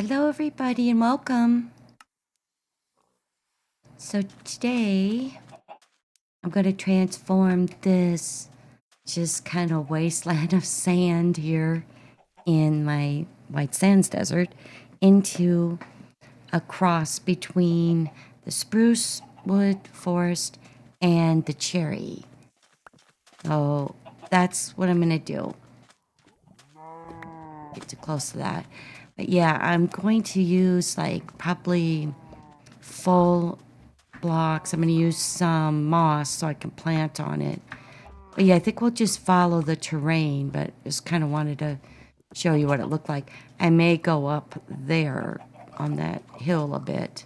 Hello, everybody, and welcome. So, today I'm going to transform this just kind of wasteland of sand here in my White Sands Desert into a cross between the spruce wood forest and the cherry. So, that's what I'm going to do. Get too close to that. But yeah, I'm going to use like probably full blocks. I'm going to use some moss so I can plant on it. But yeah, I think we'll just follow the terrain, but just kind of wanted to show you what it looked like. I may go up there on that hill a bit.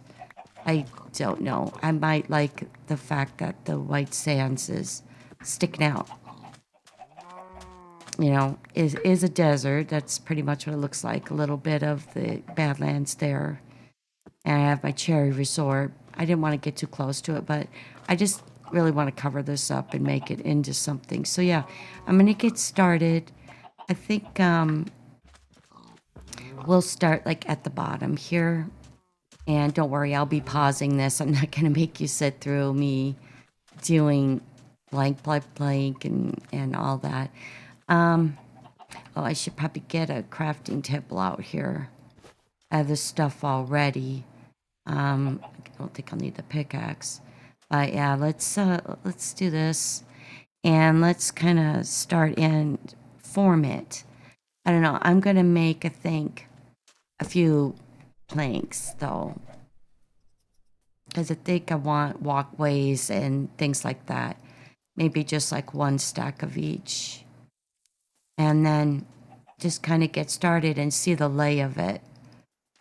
I don't know. I might like the fact that the white sands is sticking out. You know, is a desert. That's pretty much what it looks like. A little bit of the Badlands there. And I have my cherry resort. I didn't want to get too close to it, but I just really want to cover this up and make it into something. So yeah, I'm gonna get started. I think we'll start like at the bottom here. And don't worry, I'll be pausing this. I'm not gonna make you sit through me doing blank, blank, blank, and all that. Oh, I should probably get a crafting table out here. I have this stuff already. I don't think I'll need the pickaxe. But yeah, let's do this. And let's kind of start and form it. I don't know. I'm gonna make, I think, a few planks though. Because I think I want walkways and things like that. Maybe just like one stack of each. And then just kind of get started and see the lay of it.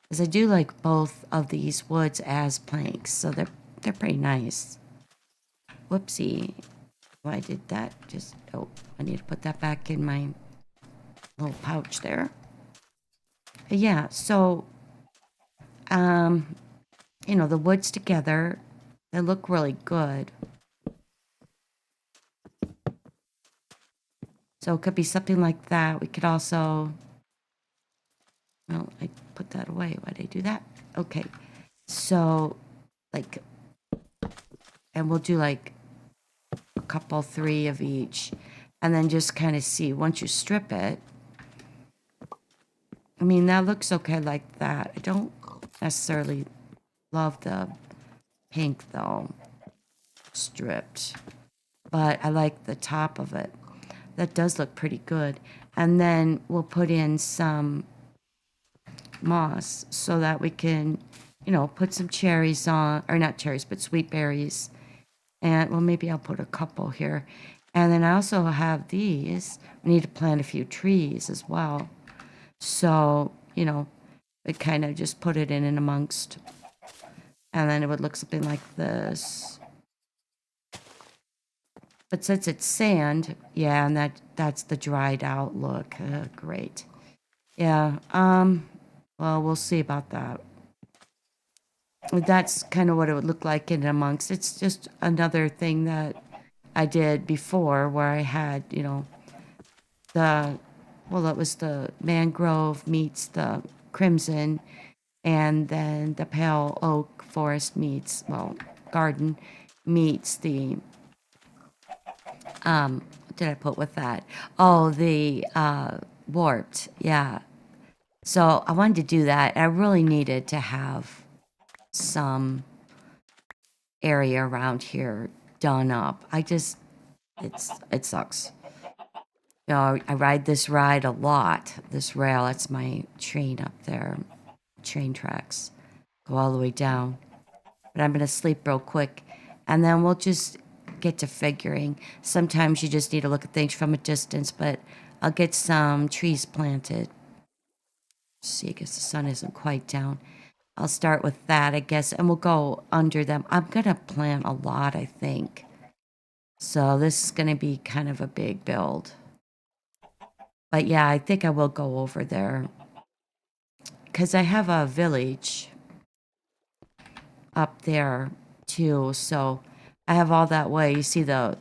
Because I do like both of these woods as planks, so they're pretty nice. Whoopsie. Why did that? Just, oh, I need to put that back in my little pouch there. But yeah, so, um, the woods together, they look really good. So it could be something like that. We could also, well, I put that away. Why did I do that? Okay. So, like, and we'll do like a couple, three of each, and then just kind of see once you strip it. I mean, that looks okay like that. I don't necessarily love the pink though, stripped, but I like the top of it. That does look pretty good. And then we'll put in some moss so that we can, put some cherries on, or not cherries, but sweet berries. And well, maybe I'll put a couple here. And then I also have these. We need to plant a few trees as well. So, we kind of just put it in amongst. And then it would look something like this. But since it's sand, yeah, and that's the dried out look. Great. Yeah. Well, we'll see about that. That's kind of what it would look like in amongst. It's just another thing that I did before where I had, the, well, it was the mangrove meets the crimson, and then the pale oak forest meets, well, garden meets the, what did I put with that? Oh, the warped, yeah. So I wanted to do that. I really needed to have some area around here done up. It sucks. I ride this ride a lot. This rail, that's my train up there. Train tracks go all the way down. But I'm gonna sleep real quick, and then we'll just get to figuring. Sometimes you just need to look at things from a distance, but I'll get some trees planted. See, I guess the sun isn't quite down. I'll start with that, I guess, and we'll go under them. I'm gonna plant a lot, I think. So this is gonna be kind of a big build. But yeah, I think I will go over there. Because I have a village up there too. So I have all that way. You see the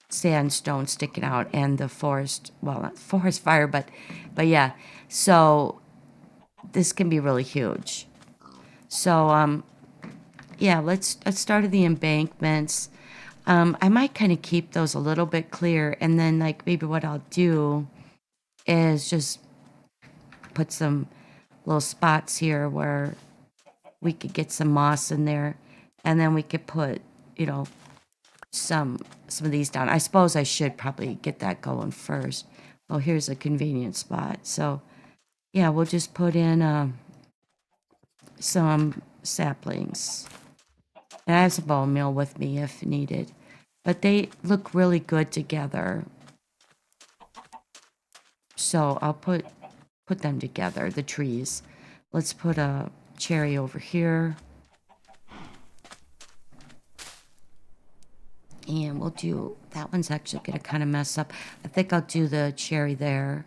sandstone sticking out and the forest, well, not forest fire, but yeah. So this can be really huge. So, yeah, let's start at the embankments. I might kind of keep those a little bit clear, and then like maybe what I'll do is just put some little spots here where we could get some moss in there, and then we could put, you know, some of these down. I suppose I should probably get that going first. Oh, here's a convenient spot. So, yeah, we'll just put in some saplings. And I have some bone meal with me if needed. But they look really good together. So I'll put them together, the trees. Let's put a cherry over here. And we'll do, that one's actually going to kind of mess up. I think I'll do the cherry there.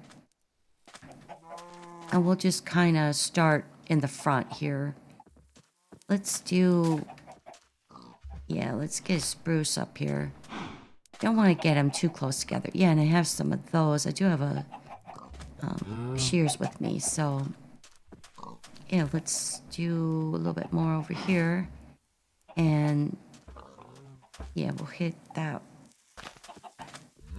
And we'll just kind of start in the front here. Let's do, yeah, let's get a spruce up here. Don't want to get them too close together. Yeah, and I have some of those. I do have a shears with me, so yeah, let's do a little bit more over here. And yeah, we'll hit that.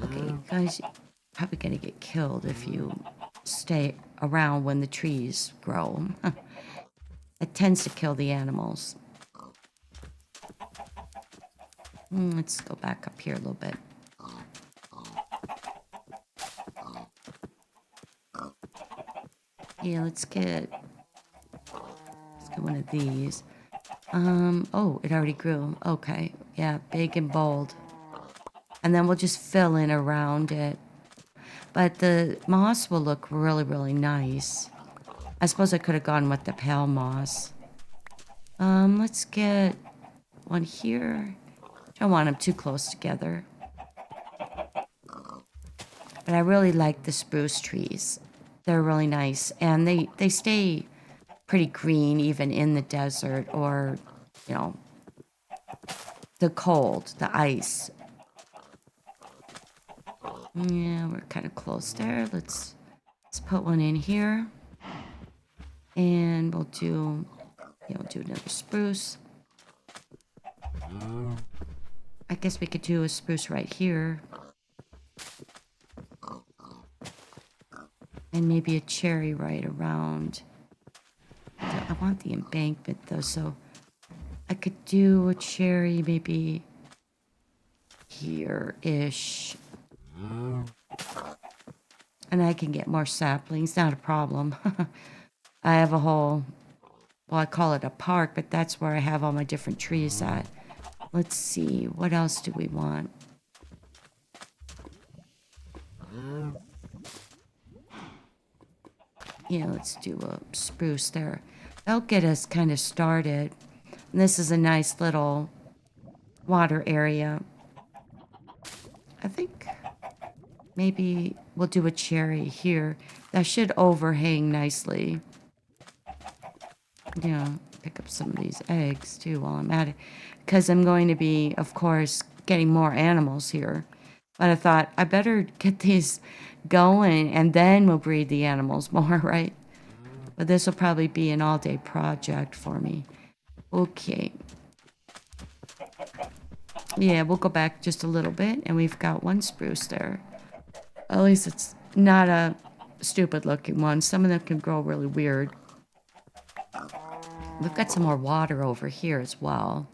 Okay, guys, you're probably gonna get killed if you stay around when the trees grow. It tends to kill the animals. Let's go back up here a little bit. Yeah, let's get one of these. Oh, it already grew. Okay, yeah, big and bold. And then we'll just fill in around it. But the moss will look really, really nice. I suppose I could have gone with the pale moss. Let's get one here. Don't want them too close together. But I really like the spruce trees. They're really nice. And they stay pretty green even in the desert or, you know, the cold, the ice. Yeah, we're kind of close there. Let's put one in here. And we'll do, yeah, we'll do another spruce. I guess we could do a spruce right here. And maybe a cherry right around. I want the embankment though, so I could do a cherry maybe here-ish. And I can get more saplings, not a problem. I have a whole, well, I call it a park, but that's where I have all my different trees at. Let's see, what else do we want? Yeah, let's do a spruce there. That'll get us kind of started. And this is a nice little water area. I think maybe we'll do a cherry here. That should overhang nicely. Yeah, pick up some of these eggs too while I'm at it. Because I'm going to be, of course, getting more animals here. But I thought I better get these going and then we'll breed the animals more, right? But this will probably be an all-day project for me. Okay. Yeah, we'll go back just a little bit and we've got one spruce there. At least it's not a stupid looking one. Some of them can grow really weird. We've got some more water over here as well.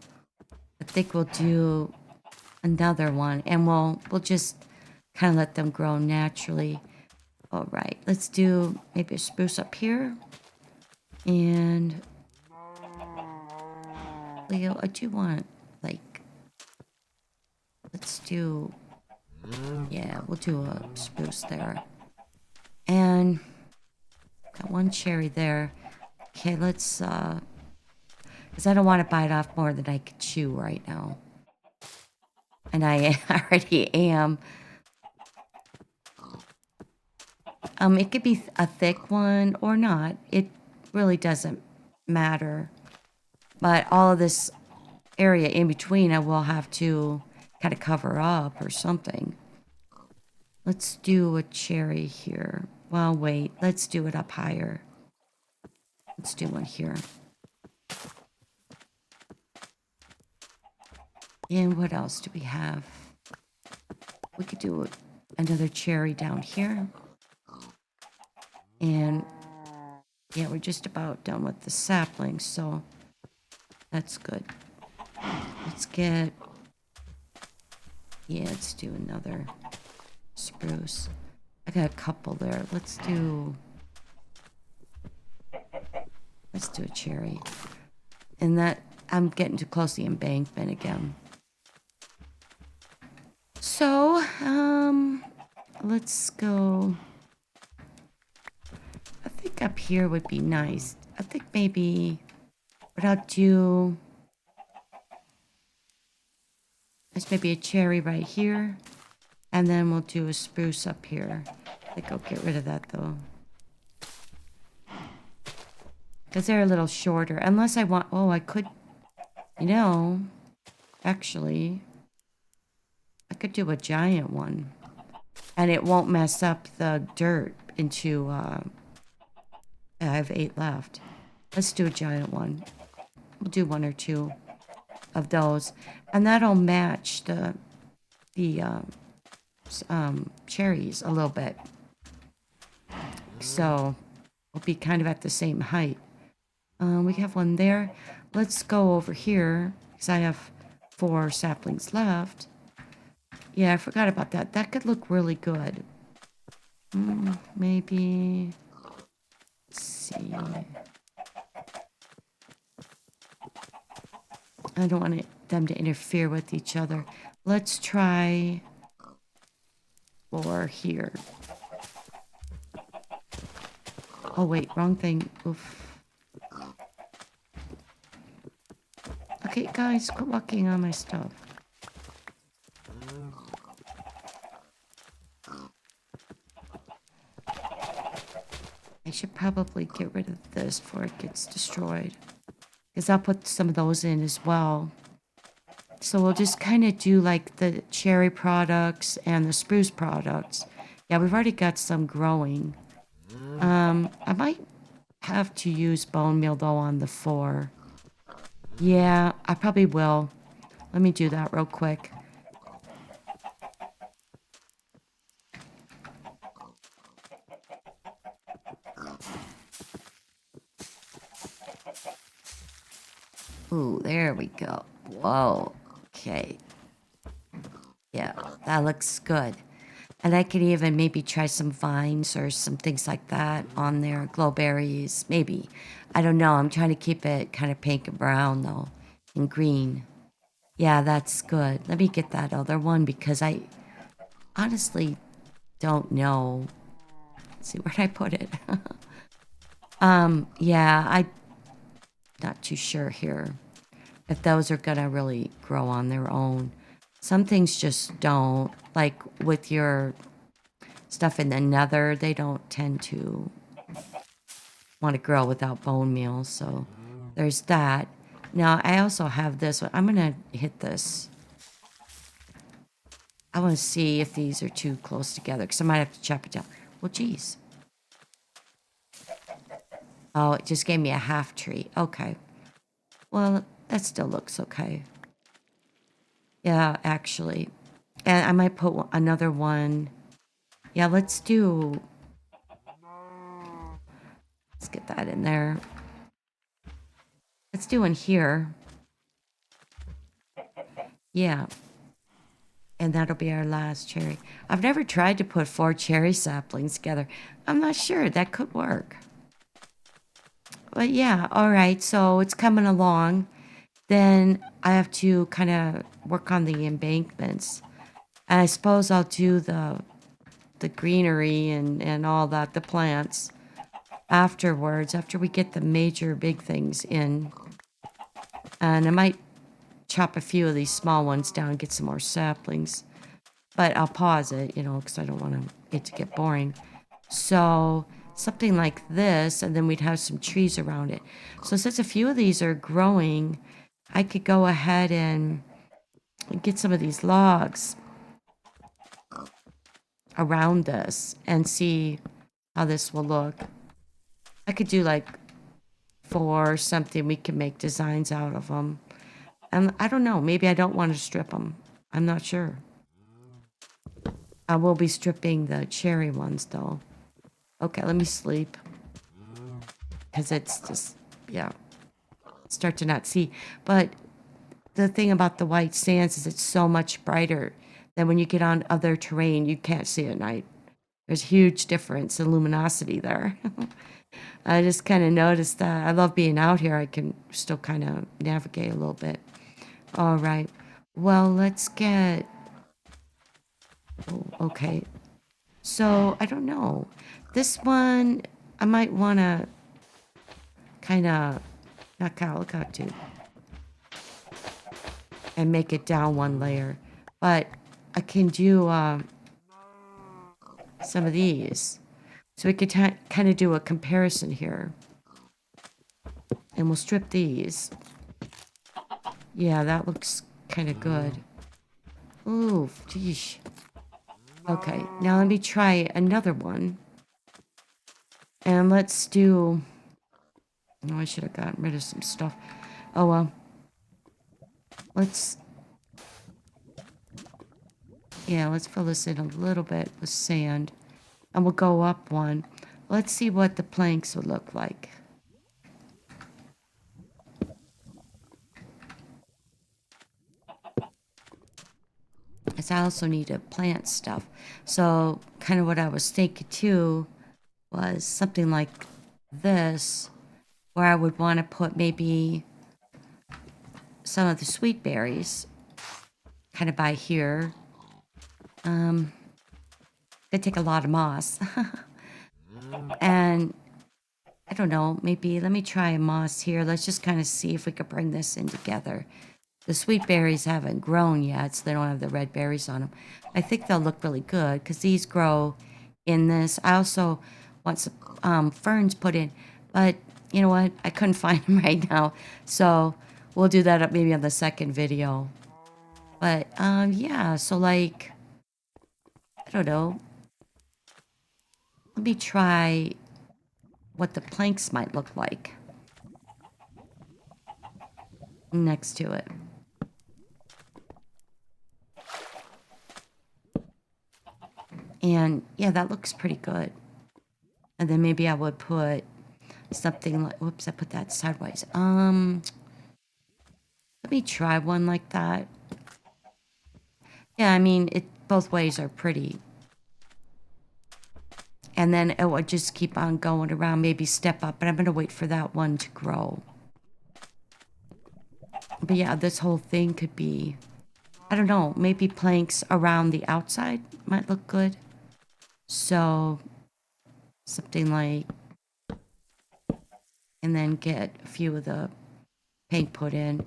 I think we'll do another one and we'll just kind of let them grow naturally. All right, let's do maybe a spruce up here. And Leo, I do want like, let's do, yeah, we'll do a spruce there. And got one cherry there. Okay, let's, because I don't want to bite off more than I could chew right now. And I already am. It could be a thick one or not. It really doesn't matter. But all of this area in between, I will have to kind of cover up or something. Let's do a cherry here. Well, wait, let's do it up higher. Let's do one here. And what else do we have? We could do another cherry down here. And yeah, we're just about done with the saplings, so that's good. Let's get, yeah, let's do another spruce. I got a couple there. Let's do a cherry. And that, I'm getting too close to the embankment again. So, let's go. I think up here would be nice. I think maybe what I'll do is maybe a cherry right here. And then we'll do a spruce up here. I think I'll get rid of that though. Because they're a little shorter. Unless I want, oh, I could, you know, actually, I could do a giant one. And it won't mess up the dirt into, I have 8 left. Let's do a giant one. We'll do 1 or 2 of those. And that'll match the cherries a little bit. So we'll be kind of at the same height. We have one there. Let's go over here because I have 4 saplings left. Yeah, I forgot about that. That could look really good. Maybe. Let's see. I don't want them to interfere with each other. Let's try 4 here. Oh, wait, wrong thing. Oof. Okay, guys, quit walking on my stuff. I should probably get rid of this before it gets destroyed. Because I'll put some of those in as well. So we'll just kind of do like the cherry products and the spruce products. Yeah, we've already got some growing. I might have to use bone meal though on the 4. Yeah, I probably will. Let me do that real quick. Ooh, there we go. Whoa. Okay. Yeah, that looks good. And I could even maybe try some vines or some things like that on there. Glowberries, maybe. I don't know. I'm trying to keep it kind of pink and brown, though, and green. Yeah, that's good. Let me get that other one because I honestly don't know. Let's see, where'd I put it? Yeah, I'm not too sure here if those are gonna really grow on their own. Some things just don't. Like with your stuff in the nether, they don't tend to want to grow without bone meal. So there's that. Now I also have this one. I'm gonna hit this. I want to see if these are too close together because I might have to chop it down. Well, geez. Oh, it just gave me a half tree. Okay. Well, that still looks okay. Yeah, actually. And I might put another one. Yeah, let's get that in there. Let's do one here. Yeah. And that'll be our last cherry. I've never tried to put 4 cherry saplings together. I'm not sure. That could work. But yeah, all right. So it's coming along. Then I have to kind of work on the embankments. And I suppose I'll do the greenery and all that, the plants, afterwards, after we get the major big things in. And I might chop a few of these small ones down and get some more saplings. But I'll pause it, you know, because I don't want it to get boring. So something like this, and then we'd have some trees around it. So since a few of these are growing, I could go ahead and get some of these logs around this and see how this will look. I could do like for something we can make designs out of them. And I don't know, maybe I don't want to strip them. I'm not sure. I will be stripping the cherry ones though. Okay, let me sleep. Because it's just, yeah, start to not see. But the thing about the white sands is it's so much brighter than when you get on other terrain, you can't see at night. There's a huge difference in luminosity there. I just kind of noticed that. I love being out here. I can still kind of navigate a little bit. All right. Well, let's get... Oh, okay. So, I don't know. This one, I might want to kind of knock out, look out, dude, and make it down one layer. But I can do some of these. So we could kind of do a comparison here. And we'll strip these. Yeah, that looks kind of good. Ooh, geesh. Okay, now let me try another one. And let's do... Oh, I should have gotten rid of some stuff. Oh, well. Let's... Yeah, let's fill this in a little bit with sand. And we'll go up one. Let's see what the planks would look like. Because I also need to plant stuff. So, kind of what I was thinking too was something like this, where I would want to put maybe some of the sweet berries kind of by here. It'd take a lot of moss. And I don't know, maybe let me try a moss here. Let's just kind of see if we could bring this in together. The sweet berries haven't grown yet, so they don't have the red berries on them. I think they'll look really good because these grow in this. I also want some ferns put in, but you know what? I couldn't find them right now, so we'll do that up maybe on the second video. But yeah, so like, I don't know. Let me try what the planks might look like next to it. And yeah, that looks pretty good. And then maybe I would put something like, whoops, I put that sideways. Let me try one like that. Yeah, I mean, both ways are pretty. And then it would just keep on going around, maybe step up, but I'm going to wait for that one to grow. But yeah, this whole thing could be, I don't know, maybe planks around the outside might look good. So, something like, and then get a few of the paint put in.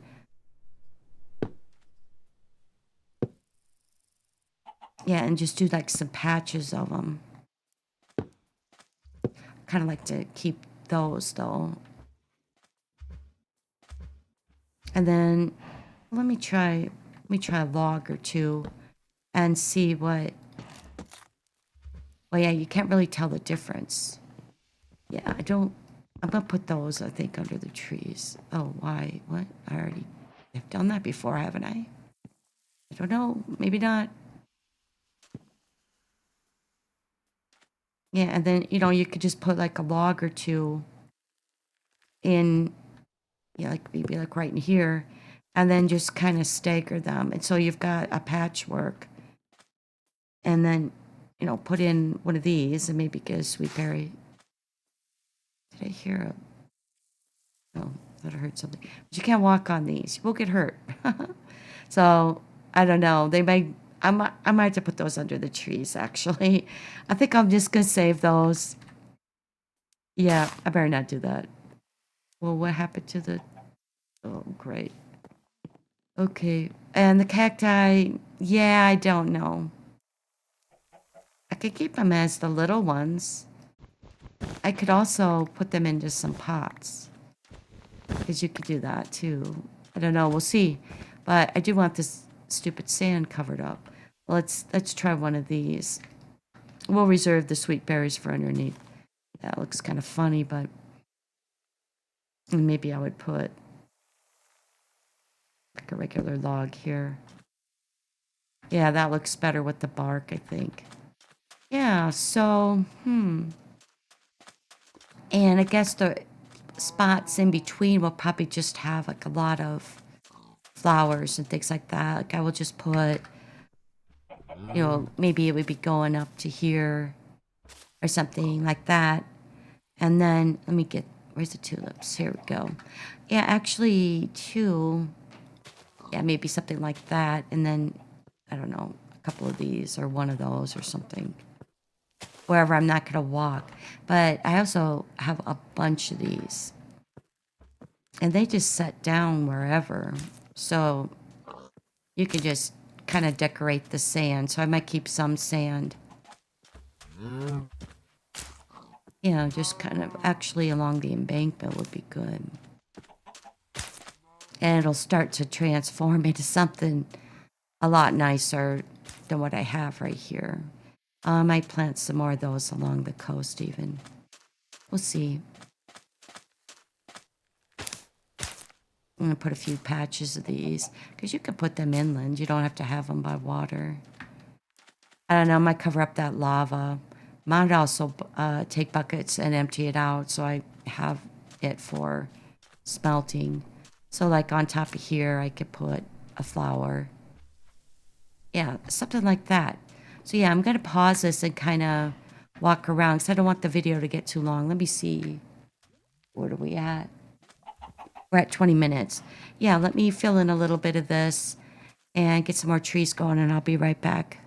Yeah, and just do like some patches of them. Kind of like to keep those though. And then let me try a log or two and see what. Well, yeah, you can't really tell the difference. Yeah, I'm gonna put those, I think, under the trees. Oh, why? What? I've done that before, haven't I? I don't know. Maybe not. Yeah, and then, you could just put like a log or two in, yeah, like maybe like right in here, and then just kind of stagger them. And so you've got a patchwork. And then, put in one of these and maybe get a sweet berry. Did I hear oh, I thought I heard something. But you can't walk on these. You will get hurt. So, I don't know. I might have to put those under the trees, actually. I think I'm just going to save those. Yeah, I better not do that. Well, what happened to the... Oh, great. Okay. And the cacti, yeah, I don't know. I could keep them as the little ones. I could also put them into some pots. Because you could do that too. I don't know, we'll see. But I do want this stupid sand covered up. Let's try one of these. We'll reserve the sweet berries for underneath. That looks kind of funny, but And maybe I would put like a regular log here. Yeah, that looks better with the bark, I think. Yeah, so, And I guess the spots in between will probably just have like a lot of flowers and things like that. Like I will just put, maybe it would be going up to here or something like that. And then let me get, where's the tulips? Here we go. Yeah, actually, yeah, maybe something like that. And then, I don't know, a couple of these or one of those or something. Wherever I'm not going to walk. But I also have a bunch of these. And they just set down wherever. So you can just kind of decorate the sand. So I might keep some sand. Just kind of actually along the embankment would be good. And it'll start to transform into something a lot nicer than what I have right here. I might plant some more of those along the coast even. We'll see. I'm going to put a few patches of these because you can put them inland. You don't have to have them by water. I don't know. I might cover up that lava. Might also take buckets and empty it out so I have it for smelting. So like on top of here, I could put a flower. Yeah, something like that. So yeah, I'm going to pause this and kind of walk around because I don't want the video to get too long. Let me see. What are we at? We're at 20 minutes. Yeah, let me fill in a little bit of this and get some more trees going, and I'll be right back.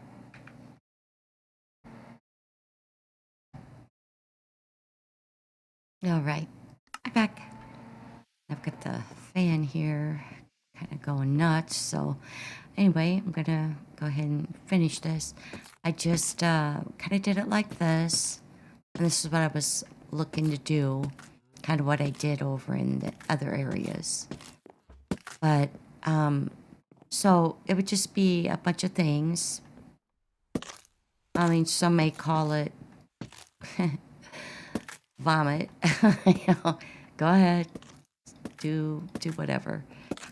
All right, I'm back. I've got the fan here kind of going nuts. So anyway, I'm going to go ahead and finish this. I just kind of did it like this. And this is what I was looking to do. Kind of what I did over in the other areas. But, so it would just be a bunch of things. I mean, some may call it vomit. Go ahead, do whatever.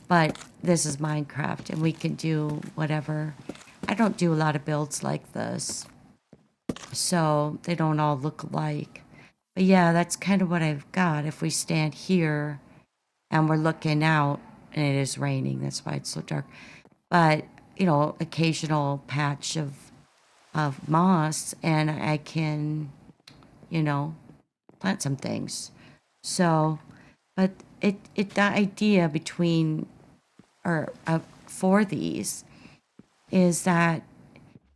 But this is Minecraft, and we can do whatever. I don't do a lot of builds like this, so they don't all look alike. But yeah, that's kind of what I've got. If we stand here and we're looking out, and it is raining, that's why it's so dark. But occasional patch of moss, and I can, plant some things. So, but the idea between or for these is that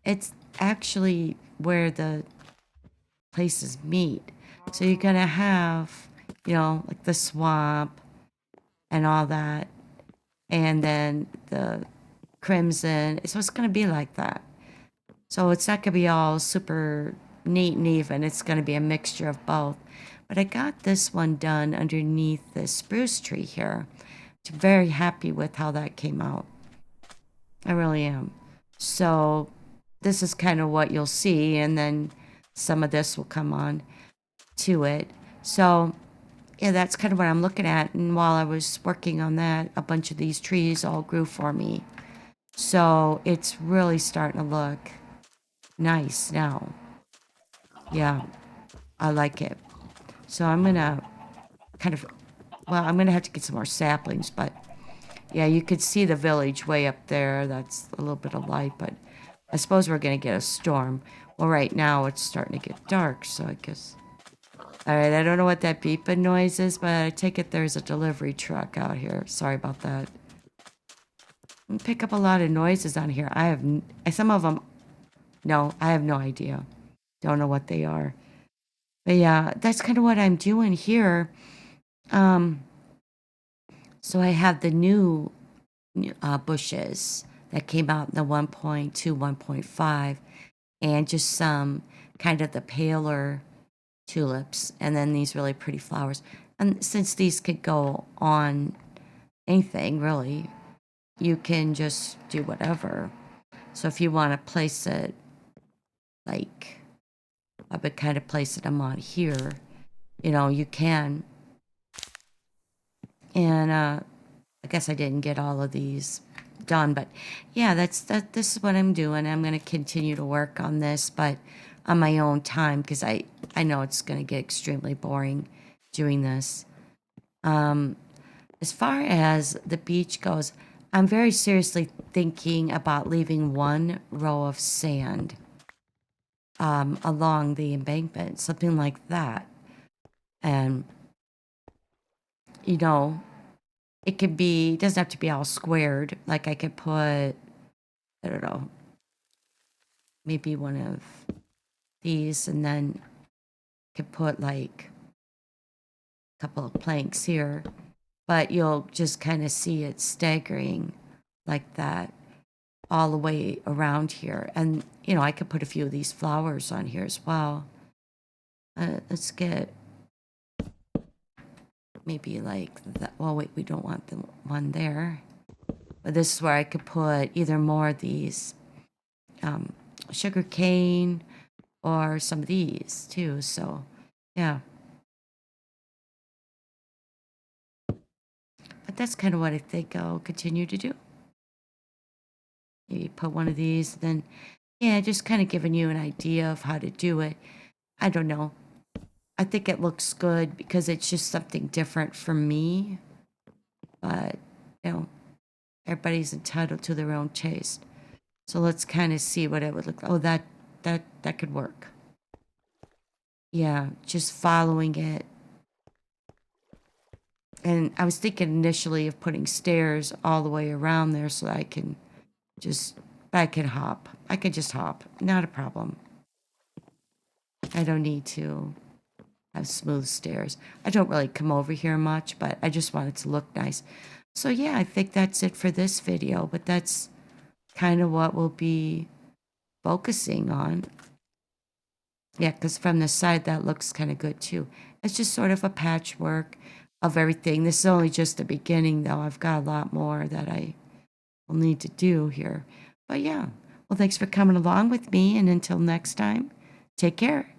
it's actually where the places meet. So you're gonna have, like the swamp and all that, and then the crimson. So it's gonna be like that. So it's not gonna be all super neat and even. It's gonna be a mixture of both. But I got this one done underneath this spruce tree here. I'm very happy with how that came out. I really am. So this is kind of what you'll see, and then some of this will come on to it. So yeah, that's kind of what I'm looking at. And while I was working on that, a bunch of these trees all grew for me. So it's really starting to look nice now. Yeah, I like it. So I'm gonna kind of, well, I'm gonna have to get some more saplings, but yeah, you could see the village way up there. That's a little bit of light, but I suppose we're gonna get a storm. Well, right now it's starting to get dark, so I guess. All right, I don't know what that beeping noise is, but I take it there's a delivery truck out here. Sorry about that. I pick up a lot of noises on here. I have some of them. No, I have no idea. Don't know what they are. But yeah, that's kind of what I'm doing here. Um, so I have the new bushes that came out in the 1.2, 1.5, and just some kind of the paler tulips, and then these really pretty flowers. And since these could go on anything, really, you can just do whatever. So if you want to place it, like, I would kind of place it on here, you can. And I guess I didn't get all of these done, but yeah, this is what I'm doing. I'm going to continue to work on this, but on my own time, because I know it's going to get extremely boring doing this. As far as the beach goes, I'm very seriously thinking about leaving one row of sand along the embankment, something like that. And, you know, it could be, it doesn't have to be all squared. Like I could put, I don't know, maybe one of these, and then could put like a couple of planks here. But you'll just kind of see it staggering like that all the way around here. And, you know, I could put a few of these flowers on here as well. Let's get maybe like that. Well, wait, we don't want the one there. But this is where I could put either more of these sugar cane or some of these too. So, yeah. But that's kind of what I think I'll continue to do. Maybe put one of these, then, yeah, just kind of giving you an idea of how to do it. I don't know. I think it looks good because it's just something different for me. But, you know, everybody's entitled to their own taste. So let's kind of see what it would look like. Oh, that could work. Yeah, just following it. And I was thinking initially of putting stairs all the way around there so I can just, I can hop. I can just hop. Not a problem. I don't need to have smooth stairs. I don't really come over here much, but I just want it to look nice. So yeah, I think that's it for this video, but that's kind of what we'll be focusing on. Yeah, because from the side, that looks kind of good too. It's just sort of a patchwork of everything. This is only just the beginning, though. I've got a lot more that I will need to do here. But yeah, well, thanks for coming along with me. And until next time, take care.